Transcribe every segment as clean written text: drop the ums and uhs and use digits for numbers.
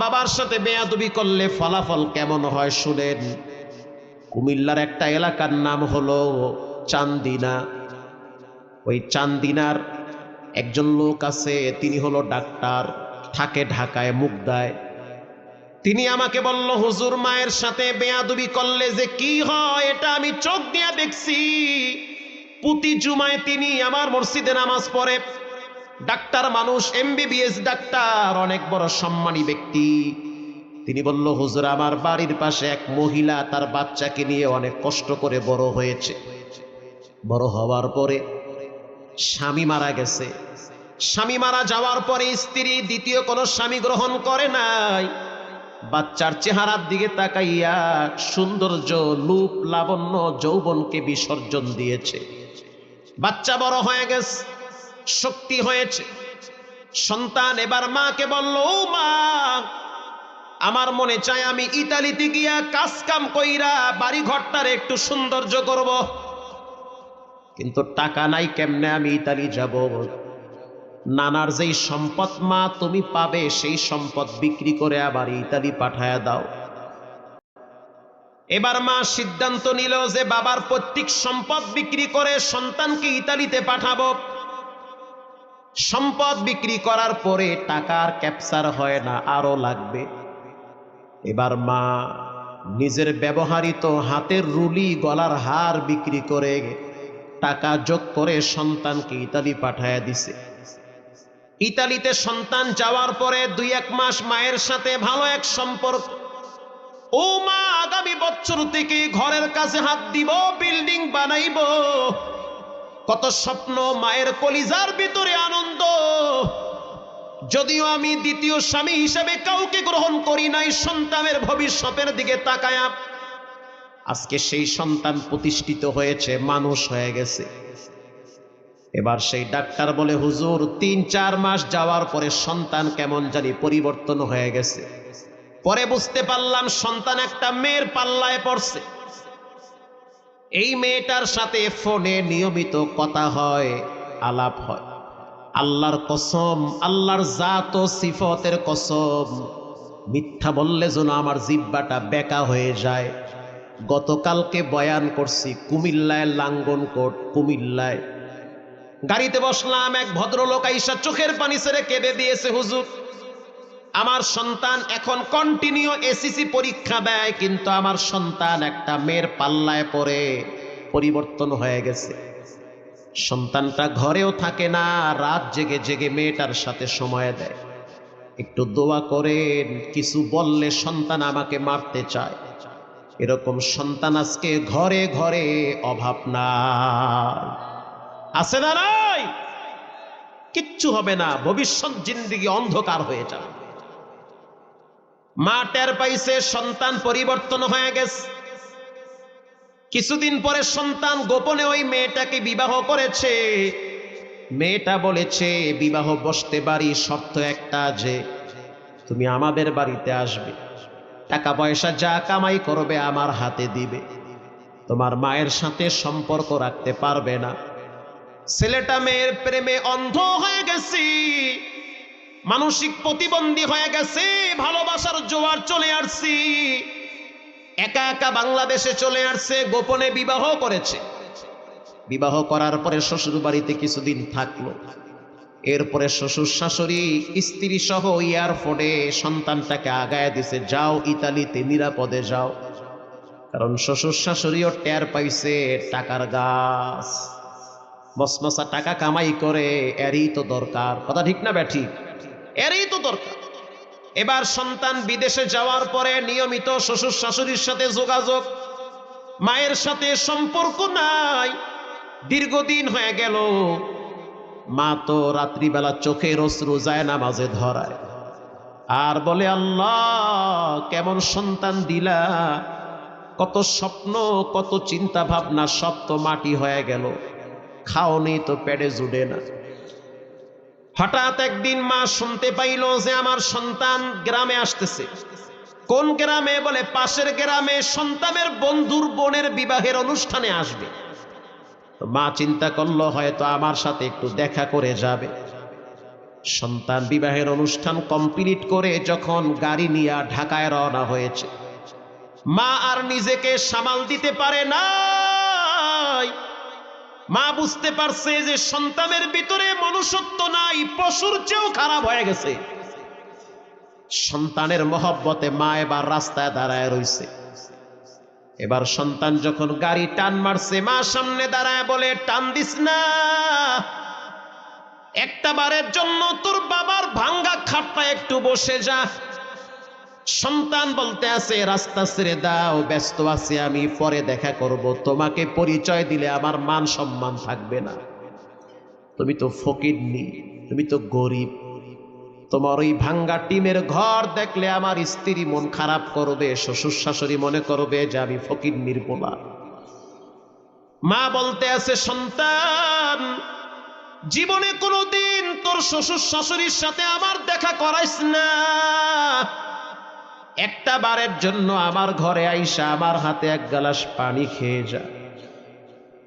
বাবার সাথে বেয়াদবি করলে ফলাফল কেমন হয় শুনেন। কুমিল্লার একটা এলাকার নাম হলো চান্দিনা। ওই চান্দিনার একজন লোক আছে, তিনি হলো ডাক্তার, থাকে ঢাকায় মুগদায়। তিনি আমাকে বলল, হুজুর মায়ের সাথে বেয়াদবি করলে যে কি হয় এটা আমি চোখ দিয়ে দেখছি। প্রতি জুমায় তিনি আমার মসজিদে নামাজ পড়ে। ডাক্তার মানুষ, এমবিবিএস ডাক্তার, অনেক বড় সম্মানী ব্যক্তি। তিনি বলল, হুজুর আমার বাড়ির পাশে এক মহিলা তার বাচ্চাকে নিয়ে অনেক কষ্ট করে বড় হয়েছে। বড় হওয়ার পরে স্বামী মারা গেছে। স্বামী মারা যাওয়ার পরে স্ত্রী দ্বিতীয় কোনো স্বামী গ্রহণ করে নাই। বাচ্চার চেহারার দিকে তাকাইয়া সৌন্দর্য, রূপ, লাবণ্য, যৌবনকে বিসর্জন দিয়েছে। বাচ্চা বড় হয়ে গেছে, শক্তি হয়েছে। সন্তান এবার মাকে বলল, ও মা, আমার মনে চায় আমি ইতালিতে গিয়া কাজ কাম কইরা বাড়ি ঘরটার একটু সৌন্দর্য করব, কিন্তু টাকা নাই, কেমনে আমি ইতালি যাব? নানার যেই সম্পদ মা তুমি পাবে সেই সম্পদ বিক্রি করে আবার ইতালি পাঠায়া দাও। এবার মা সিদ্ধান্ত নিল যে বাবার প্রত্যেক সম্পদ বিক্রি করে সন্তানকে ইতালিতে পাঠাবো। সম্পদ বিক্রি করার পরে টাকার ক্যাপচার হয় না, আরো লাগবে। এবার মা নিজের ব্যবহৃত হাতের রুলি, গলার হার বিক্রি করে টাকা যোগ করে সন্তানকে ইতালি পাঠায়া দিছে। ইতালিতে সন্তান যাওয়ার পরে 2-1 মাস মায়ের সাথে ভালো এক সম্পর্ক। ও মা, আগামী বছর থেকে ঘরের কাছে হাত দিব, বিল্ডিং বানাইব। কত স্বপ্ন, মায়ের কলিজার ভিতরে আনন্দ। যদিও আমি দ্বিতীয় স্বামী হিসেবে কাউকে গ্রহণ করি নাই, সন্তানের ভবিষ্যতের দিকে তাকায়া আজকে সেই সন্তান প্রতিষ্ঠিত হয়েছে, মানুষ হয়ে গেছে। এবার সেই ডাক্তার বলে, হুজুর 3-4 মাস যাওয়ার পরে সন্তান কেমন জানি পরিবর্তন হয়ে গেছে। পরে বুঝতে পারলাম সন্তান একটা মেয়ের পাল্লায় পড়ছে। এই মেয়েটার সাথে ফোনে নিয়মিত কথা হয়, আলাপ হয়। আল্লাহর কসম, আল্লাহর জাত ও সিফতের কসম, মিথ্যা বললে যেন আমার জিহ্বাটা বেঁকা হয়ে যায়। গতকালকে বয়ান করছি কুমিল্লায়, লাঙ্গনকোট কুমিল্লায়। গাড়িতে বসলাম, এক ভদ্রলোক আইসা চোখের পানি ছেড়ে কেঁদে দিয়েছে, হুজুর আমার সন্তান এখন কন্টিনিউ এসএসসি পরীক্ষা দেয়, কিন্তু আমার সন্তান একটা মেয়ের পাল্লায় পড়ে পরিবর্তন হয়ে গেছে। সন্তানটা ঘরেও থাকে না, রাত জেগে জেগে মেয়েটার সাথে সময় দেয়। একটু দোয়া করেন, কিছু বললে সন্তান আমাকে মারতে চায়। এরকম সন্তান আজকে ঘরে ঘরে অভাব নাই, আছে না নাই? কিচ্ছু হবে না, ভবিষ্যৎ জিন্দেগি অন্ধকার হয়ে যাবে। মা টের পাইছে সন্তান পরিবর্তন হয়ে গেছে। কিছুদিন পরে সন্তান গোপনে ওই মেয়েটাকে বিবাহ করেছে। মেয়েটা বলেছে, বিবাহ বসতে পারি, শর্ত একটা, যে তুমি আমাদের বাড়িতে আসবে, টাকা পয়সা যা কামাই করবে আমার হাতে দিবে, তোমার মায়ের সাথে সম্পর্ক রাখতে পারবে না। ছেলেটা মেয়ের প্রেমে অন্ধ হয়ে গেছে, মানসিক প্রতিবন্ধী হয়ে গেছে, ভালোবাসার জোয়ার চলে আসছি। একা একা বাংলাদেশে চলে আসছে, গোপনে বিবাহ করেছে। বিবাহ করার পরে শ্বশুর বাড়িতে কিছুদিন থাকলো। এরপরে শ্বশুর শাশুড়ি স্ত্রী সহ এয়ারপোর্টে সন্তানটাকে আগায় দিছে, যাও ইতালিতে নিরাপদে যাও। কারণ শ্বশুর শাশুড়িও টের পাইছে টাকার গাছ, মসমসা টাকা কামাই করে, এরই তো দরকার। কথা ঠিক না ব্যাঠি? এরই তো দরকার। এবার সন্তান বিদেশে যাওয়ার পরে নিয়মিত শ্বশুর শাশুড়ির সাথে যোগাযোগ, মায়ের সাথে সম্পর্ক নাই। দীর্ঘদিন হয়ে গেল। মা তো রাত্রিবেলা চোখের অশ্রু যায় নামাজে ধরায়, আর বলে, আল্লাহ কেমন সন্তান দিলা, কত স্বপ্ন, কত চিন্তা ভাবনা, সব তো মাটি হয়ে গেল, খাওনি তো পেটে জুড়ে না। হঠাৎ একদিন মা শুনতে পাইল যে আমার সন্তান গ্রামে আসতেছে। কোন গ্রামে? বলে পাশের গ্রামে সন্তানের বন্ধুর বোনের বিবাহের অনুষ্ঠানে আসবে। তো মা চিন্তা করলো হয়তো আমার সাথে একটু দেখা করে যাবে। সন্তান বিবাহের অনুষ্ঠান কমপ্লিট করে যখন গাড়ি নিয়ে ঢাকায় রওনা হয়েছে, মা আর নিজেকে সামাল দিতে পারে না। মা বুঝতে পারছে যে সন্তানের ভিতরে মনুষ্যত্ব নাই, পশুর চেয়েও খারাপ হয়ে গেছে। সন্তানের মহব্বতে মা এবার রাস্তায় দাঁড়ায় রইছে। এবার সন্তান যখন গাড়ি টান মারছে, মা সামনে দাঁড়ায় বলে, টান দিস না, একটা বারের জন্য তোর বাবার ভাঙ্গা খাটটা একটু বসে যা। সন্তান বলতে আছে, রাস্তা ছেড়ে দাও, ব্যস্ত আছি আমি, পরে দেখা করব, তোমাকে পরিচয় দিলে আমার মান সম্মান থাকবে না, তুমি তো ফকিরনি, তুমি তো গরিব, তোমার ওই ভাঙ্গা টিমের ঘর দেখলে আমার স্ত্রী মন খারাপ করবে, শ্বশুর শাশুড়ি মনে করবে যে আমি ফকিরনির পোলা। মা বলতে আছে, সন্তান জীবনে কোনোদিন তোর শ্বশুর শাশুড়ির সাথে আমার দেখা করাইস না, একটা বারের জন্য আমার ঘরে আইসা আমার হাতে এক গ্লাস পানি খেয়ে যা।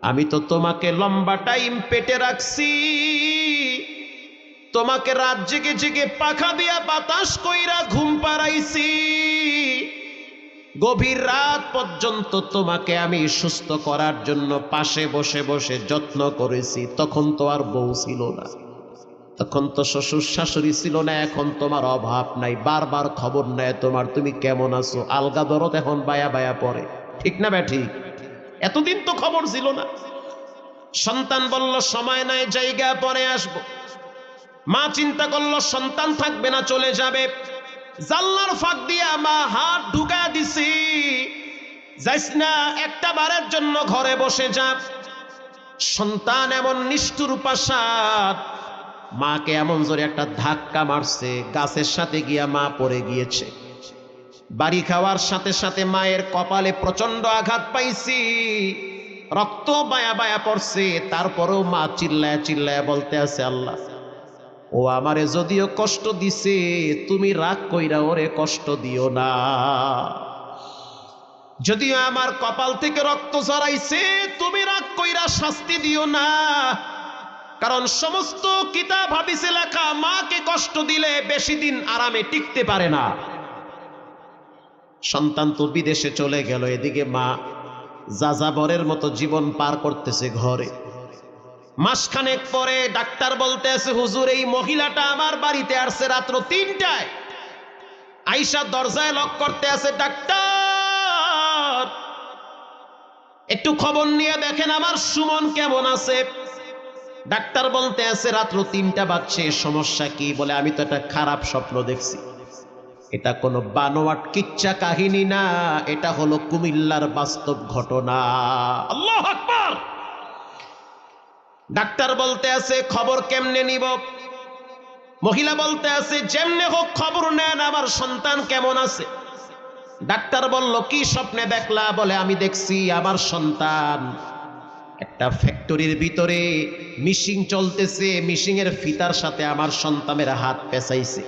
আমি তো তোমাকে লম্বা টাইম পেটে রাখছি, তোমাকে রাত জেগে জেগে পাখা দিয়া বাতাস কইরা ঘুম পাড়াইছি, গভীর রাত পর্যন্ত তোমাকে আমি সুস্থ করার জন্য পাশে বসে বসে যত্ন করেছি। তখন তো আর বউ ছিল না, তখন তো শ্বশুর শাশুড়ি ছিল না, এখন তোমার অভাব নাই, বারবার খবর নেয় তোমার, তুমি কেমন আছো, আলগা দরদ এখন বায়া বায়া পড়ে, ঠিক না ঠিক? এতদিন তো খবর ছিল না। সন্তান বলল, সময় নাই, জায়গা পরে আসবো। মা চিন্তা করলো সন্তান থাকবে না, চলে যাবে। জানলার ফাঁক দিয়া মা হাত ঢুকায় দিছি, যাইস না, একটা বারের জন্য ঘরে বসে যা। সন্তান এমন নিষ্ঠুর পাশাদ, মাকে এমন জোরে একটা ধাক্কা মারছে, গাছের সাথে গিয়া মা পড়ে গিয়েছে। বাড়ি খাওয়ার সাথে সাথে মায়ের কপালে প্রচন্ড আঘাত পাইছি, রক্ত বায়া বায়া পড়ছে। তারপরেও মা চিল্লায় চিল্লায় বলতে আছে, আল্লাহ, ও আমারে যদিও কষ্ট দিছে, তুমি রাগ কইরা ওরে কষ্ট দিও না। যদিও আমার কপাল থেকে রক্ত ঝরাইছে, তুমি রাগ কইরা শাস্তি দিও না, কারণ সমস্ত কিতাব হাদিসে লেখা মাকে কষ্ট দিলে বেশি দিন আরামে টিকতে পারে না। সন্তান তো বিদেশে চলে গেল, এদিকে মা যাযাবরের মতো জীবন পার করতেছে ঘরে। মাসখানেক পরে ডাক্তার বলতে আছে, হুজুর, এই মহিলাটা আমার বাড়িতে আসছে রাত্র ৩টায়, আইসা দরজায় লক করতে আছে, ডাক্তার একটু খবর নিয়ে দেখেন আমার সুমন কেমন আছে। ডাক্তার বলতে আছে, রাত্র ৩টা বাজছে, সমস্যা কি? বলে, আমি তো একটা খারাপ স্বপ্ন দেখছি, এটা কোনো বানোয়াট কিচ্ছা কাহিনী না, এটা হলো কুমিল্লার বাস্তব ঘটনা। আল্লাহু আকবার। ডাক্তার বলতে আছে, খবর কেমনে নিব? মহিলা বলতে আছে, যেমনে হোক খবর নেন, আমার সন্তান কেমন আছে। ডাক্তার বলল, কি স্বপ্নে দেখলা? বলে, আমি দেখছি আমার সন্তান একটা ফ্যাক্টরির ভিতরে মিশিং চলতেছে, মিশিং এর ফিতার সাথে আমার সন্তানের হাত পেঁচাইছে,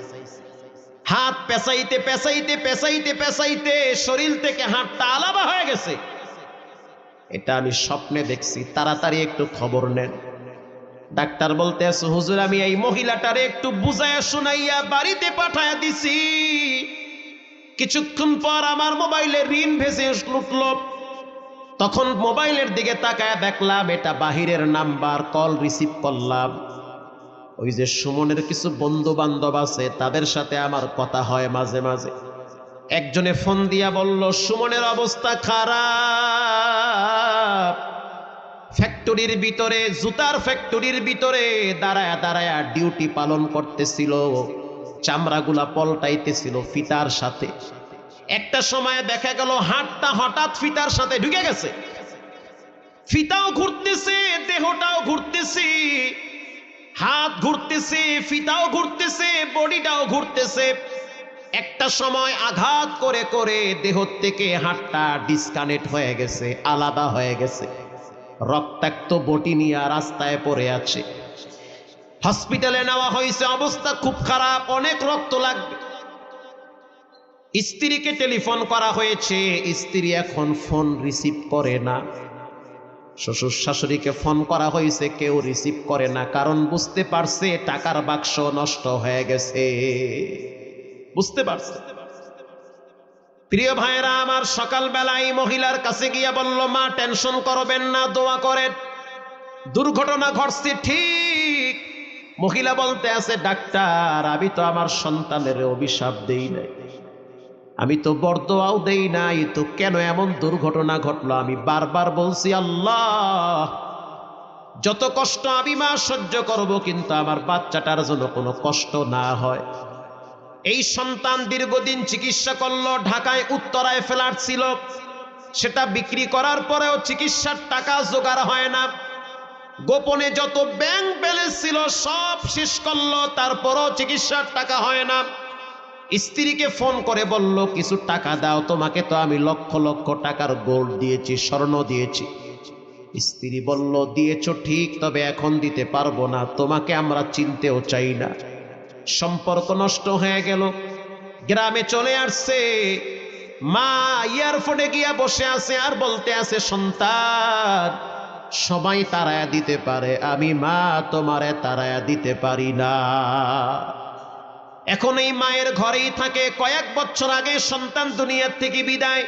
হাত পেঁচাইতে পেঁচাইতে পেঁচাইতে পেঁচাইতে শরীর থেকে হাতটা আলাদা হয়ে গেছে, এটা আমি স্বপ্নে দেখছি, তাড়াতাড়ি একটু খবর নেন। ডাক্তার বলতে আছে, হুজুর, আমি এই মহিলাটারে একটু বুঝাইয়া শুনাইয়া বাড়িতে পাঠাইয়া দিছি, কিছুক্ষণ পর আমার মোবাইলে ঋণ ভেসে উঠল। তখন মোবাইলের দিকে তাকায় দেখলাম এটা বাহিরের নাম্বার, কল রিসিভ করলাম। ওই যে সুমনের কিছু বন্ধু বান্ধব আছে, তাদের সাথে আমার কথা হয় মাঝে মাঝে। একজনে ফোন দিয়া বলল, সুমনের অবস্থা খারাপ, ফ্যাক্টরির ভিতরে, জুতার ফ্যাক্টরির ভিতরে দাঁড়ায়া দাঁড়ায়া ডিউটি পালন করতেছিল, চামড়াগুলা পল্টাইতেছিল ফিতার সাথে। একটা সময় দেখা গেল হাতটা হঠাৎ ফিতার সাথে ঢুকে গেছে, ফিতাও ঘুরতেছে, দেহটাও ঘুরতেছে, হাত ঘুরতেছে, ফিতাও ঘুরতেছে, বডিটাও ঘুরতেছে। একটা সময় আঘাত করে করে দেহ থেকে হাতটা ডিসকানেক্ট হয়ে গেছে, আলাদা হয়ে গেছে, রক্তাক্ত বটি নিয়ে রাস্তায় পড়ে আছে। হসপিটালে নেওয়া হয়েছে, অবস্থা খুব খারাপ, অনেক রক্ত লাগবে। স্ত্রীকে টেলিফোন করা হয়েছে, স্ত্রী এখন ফোন রিসিভ করে না। শ্বশুর শাশুড়িকে ফোন করা হয়েছে, কেউ রিসিভ করে না, কারণ বুঝতে পারছে টাকার বাক্স নষ্ট হয়ে গেছে। বুঝতে পারছে। প্রিয় ভাইরা আমার, সকালবেলায় মহিলার কাছে গিয়া বলল, মা টেনশন করবেন না, দোয়া করেন, দুর্ঘটনা ঘটছে ঠিক। মহিলা বলতে আছে, ডাক্তার আমি তো আমার সন্তানের অভিশাপ দেই নাই, আমি তো বরদোয়াও দেই নাই, তো কেন এমন দুর্ঘটনা ঘটলো? আমি বারবার বলছি, আল্লাহ যত কষ্ট আমি মা সহ্য করব, কিন্তু আমার বাচ্চাটার জন্য কোনো কষ্ট না হয়। এই সন্তান দীর্ঘদিন চিকিৎসা করলো, ঢাকায় উত্তরায় ফ্ল্যাট ছিল, সেটা বিক্রি করার পরেও চিকিৎসার টাকা জোগাড় হয় না। গোপনে যত ব্যাংক ব্যালেন্স ছিল সব শেষ করলো, তারপরও চিকিৎসার টাকা হয় না। স্ত্রীকে ফোন করে বলল, কিছু টাকা দাও, তোমাকে তো আমি লক্ষ লক্ষ টাকার গোল্ড দিয়েছি, স্বর্ণ দিয়েছি। স্ত্রী বলল, দিয়েছো ঠিক, তবে এখন দিতে পারবো না, তোমাকে আমরা চিনতেও চাই না। সম্পর্ক নষ্ট হয়ে গেল। গ্রামে চলে আসছে, মা ইয়ারফোনে গিয়া বসে আছে আর বলতে আছে, সন্তান সবাই তাড়ায়া দিতে পারে, আমি মা তোমারে তাড়ায়া দিতে পারি না। এখন এই মায়ের ঘরেই থাকে। কয়েক বছর আগে সন্তান দুনিয়ার থেকে বিদায়।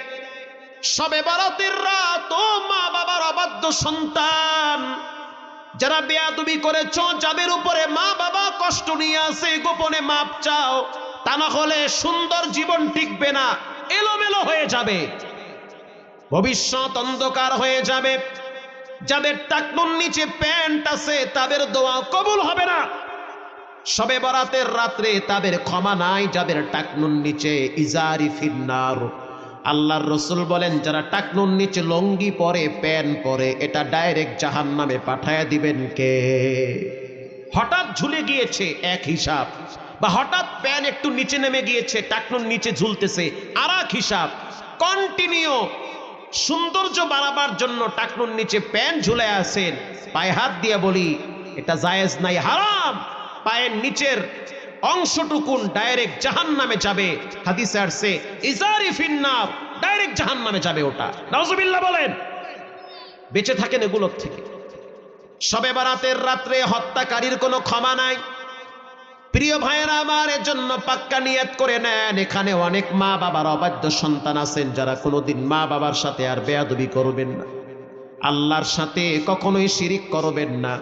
সবে বরাতের রাত, ও মা বাবার অবাধ্য সন্তান, যারা বেয়াদবি করেছো, যাদের উপরে মা বাবা কষ্ট নিয়ে আসে, গোপনে মাপ চাও, তা না হলে সুন্দর জীবন টিকবে না, এলোমেলো হয়ে যাবে, ভবিষ্যৎ অন্ধকার হয়ে যাবে। যাদের টাকনুর নিচে প্যান্ট আছে তাদের দোয়া কবুল হবে না। সবে বরাতের রাত্রে তাদের ক্ষমা নাই, যাদের টাকনুর নিচে ইজারি ফিন্নার। আল্লাহর রসুল বলেন, যারা টাকনুর নিচে লঙ্গি পরে, প্যান্ট পরে, এটা ডাইরেক্ট জাহান্নামে পাঠায়া দিবেন কে? হঠাৎ ঝুলে গিয়েছে এক হিসাব, বা হঠাৎ প্যান্ট একটু নিচে নেমে গিয়েছে, টাকনুর নিচে ঝুলতেছে আর এক হিসাব। কন্টিনিউ সৌন্দর্য বাড়াবার জন্য টাকনুর নিচে প্যান্ট ঝুলে আছেন, পায়ে হাত দিয়ে বলি এটা জায়েজ নাই, হারাম। পায়ের নিচের অংশটুকুন ডাইরেক্ট জাহান্নামে যাবে। হাদিসে আসছে, ইজারি ফিন্নার, ডাইরেক্ট জাহান্নামে যাবে ওটা। নাউজুবিল্লাহ বলেন। বেঁচে থাকেন এগুলোর থেকে। শবে বরাতের রাত্রে হত্যাকারীর কোনো ক্ষমা নাই। প্রিয় ভাইয়েরা আমার, এর জন্য পাক্কা নিয়ত করে নেন, এখানে অনেক মা বাবার অবাধ্য সন্তান আছেন, যারা কোনোদিন মা বাবার সাথে আর বেয়াদবি করবেন না, আল্লাহর সাথে কখনোই শিরিক করবেন না।